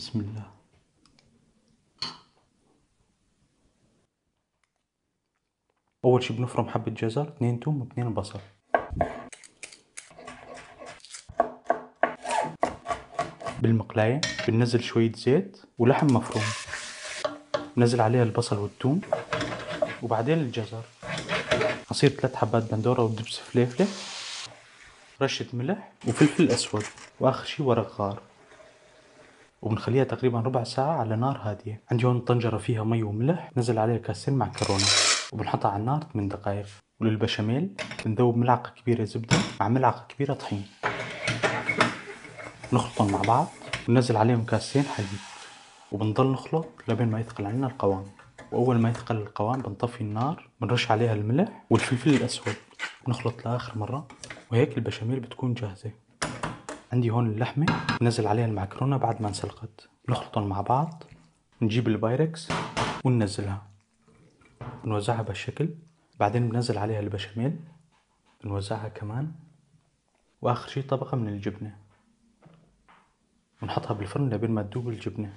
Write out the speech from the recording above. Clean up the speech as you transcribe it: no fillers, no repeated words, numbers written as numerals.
بسم الله. أول شي بنفرم حبة جزر، 2 توم و2 بصل. بالمقلاية بننزل شوية زيت ولحم مفروم، بنزل عليها البصل والثوم وبعدين الجزر، عصير 3 حبات بندورة ودبس فليفلة، رشة ملح وفلفل أسود، وآخر شي ورق غار، وبنخليها تقريبا ربع ساعة على نار هادية. عندي هون طنجرة فيها مي وملح، نزل عليها كاسين معكرونة وبنحطها على النار 8 دقايق. وللبشاميل بنذوب ملعقة كبيرة زبدة مع ملعقة كبيرة طحين، نخلطهم مع بعض وننزل عليهم كاسين حليب، وبنضل نخلط لبين ما يثقل عنا القوام. وأول ما يثقل القوام بنطفي النار، بنرش عليها الملح والفلفل الأسود، بنخلط لآخر مرة، وهيك البشاميل بتكون جاهزة. عندي هون اللحمة بنزل عليها المعكرونة بعد ما انسلقت، نخلطهم مع بعض، نجيب البايركس وننزلها، بنوزعها بهالشكل. بعدين بنزل عليها البشاميل، بنوزعها كمان، وآخر شي طبقة من الجبنة، ونحطها بالفرن لبين ما تذوب الجبنة.